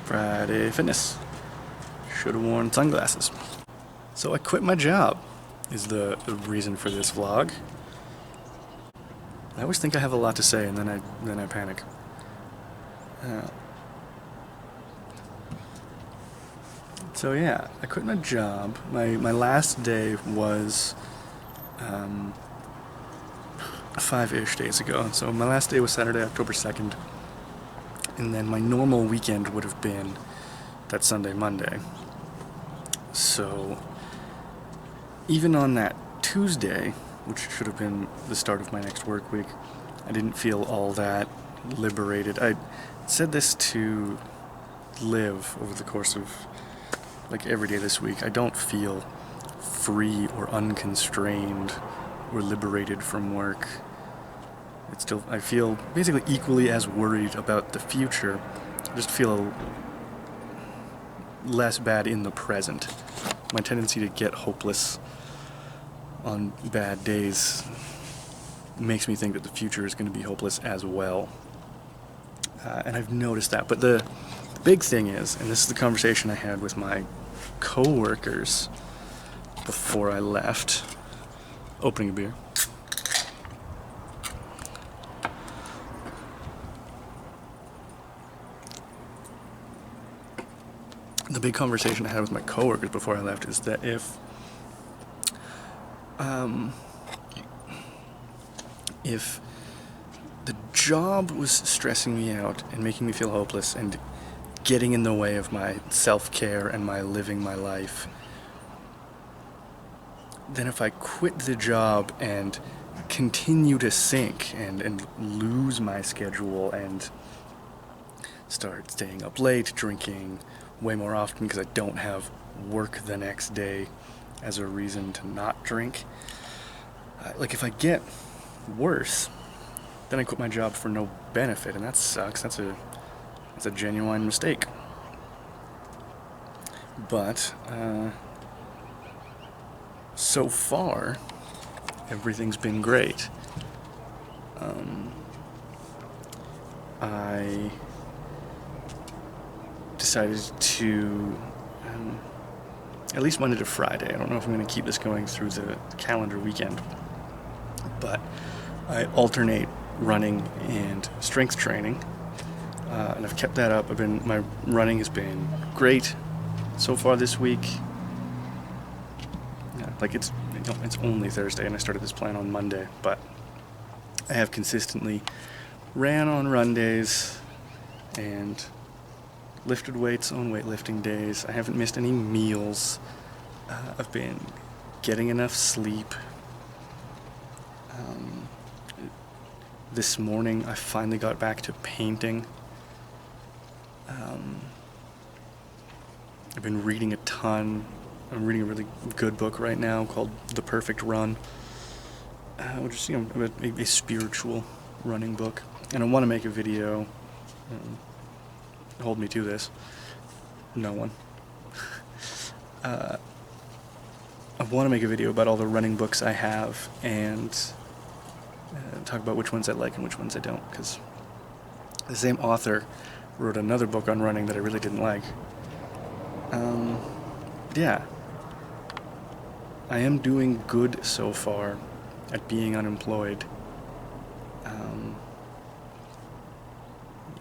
Friday Fitness. Should have worn sunglasses. So I quit my job is the reason for this vlog. I always think I have a lot to say and then I panic. So yeah, I quit my job. My last day was 5-ish days ago. So my last day was Saturday, October 2nd. And then my normal weekend would have been that Sunday, Monday. So even on that Tuesday, which should have been the start of my next work week, I didn't feel all that liberated. I said this to Liv over the course of like every day this week. I don't feel free or unconstrained or liberated from work. I feel basically equally as worried about the future. I just feel less bad in the present. My tendency to get hopeless on bad days makes me think that the future is going to be hopeless as well. And I've noticed that. But the big thing is, and this is the conversation I had with my co-workers before I left, opening a beer. The big conversation I had with my coworkers before I left is that if the job was stressing me out and making me feel hopeless and getting in the way of my self-care and my living my life, then if I quit the job and continue to sink and lose my schedule and start staying up late, drinking way more often because I don't have work the next day as a reason to not drink. Like if I get worse, then I quit my job for no benefit, and that sucks. That's a genuine mistake. But so far, everything's been great. I decided to, at least Monday to Friday, I don't know if I'm going to keep this going through the calendar weekend, but I alternate running and strength training, and I've kept that up. My running has been great so far this week. Yeah, like it's only Thursday and I started this plan on Monday, but I have consistently ran on run days and lifted weights on weightlifting days. I haven't missed any meals. I've been getting enough sleep. This morning I finally got back to painting. I've been reading a ton. I'm reading a really good book right now called The Perfect Run, which is a spiritual running book. And I want to make a video. Hold me to this. No one. I want to make a video about all the running books I have and talk about which ones I like and which ones I don't, because the same author wrote another book on running that I really didn't like. Yeah. I am doing good so far at being unemployed.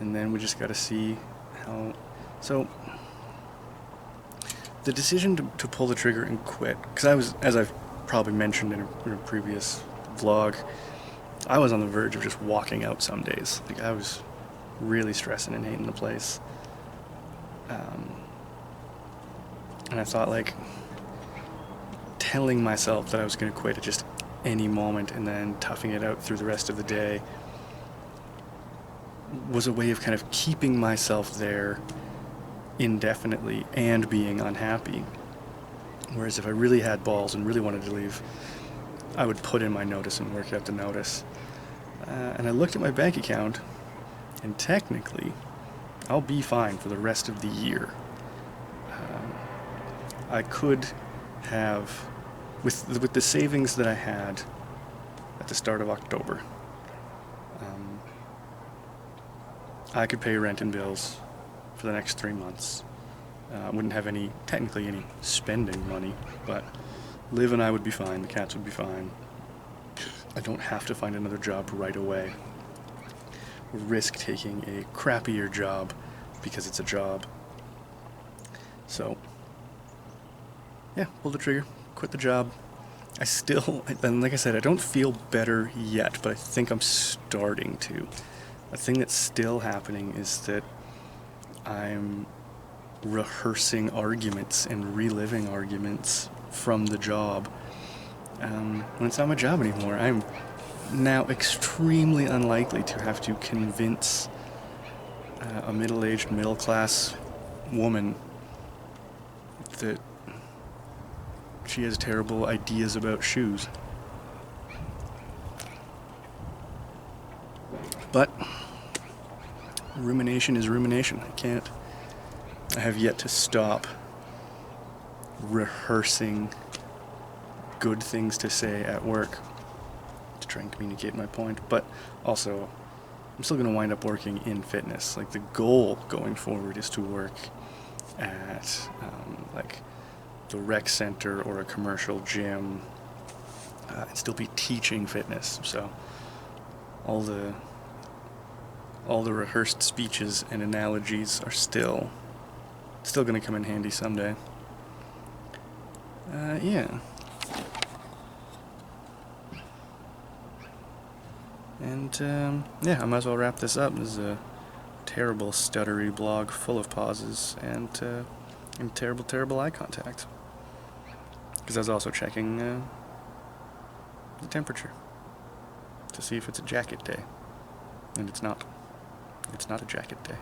And then we just gotta see how. So, the decision to pull the trigger and quit, because I was, as I've probably mentioned in a previous vlog, I was on the verge of just walking out some days. Like, I was really stressing and hating the place. And I thought, like, telling myself that I was going to quit at just any moment and then toughing it out through the rest of the day was a way of kind of keeping myself there indefinitely and being unhappy. Whereas if I really had balls and really wanted to leave, I would put in my notice and work out the notice. And I looked at my bank account, and technically, I'll be fine for the rest of the year. I could have, with the savings that I had at the start of October, I could pay rent and bills for the next 3 months. Wouldn't have technically any spending money, but Liv and I would be fine, the cats would be fine. I don't have to find another job right away. Risk taking a crappier job because it's a job. So, yeah, pull the trigger, quit the job. And like I said, I don't feel better yet, but I think I'm starting to. A thing that's still happening is that I'm rehearsing arguments and reliving arguments from the job when it's not my job anymore. I'm now extremely unlikely to have to convince a middle-aged, middle-class woman that she has terrible ideas about shoes. But rumination is rumination. I have yet to stop rehearsing good things to say at work to try and communicate my point, but also I'm still going to wind up working in fitness. Like, the goal going forward is to work at like the rec center or a commercial gym and still be teaching fitness. So all the rehearsed speeches and analogies are still going to come in handy someday. Yeah. And yeah, I might as well wrap this up. This is a terrible, stuttery blog full of pauses and terrible, terrible eye contact. Because I was also checking the temperature to see if it's a jacket day. And it's not. It's not a jacket day.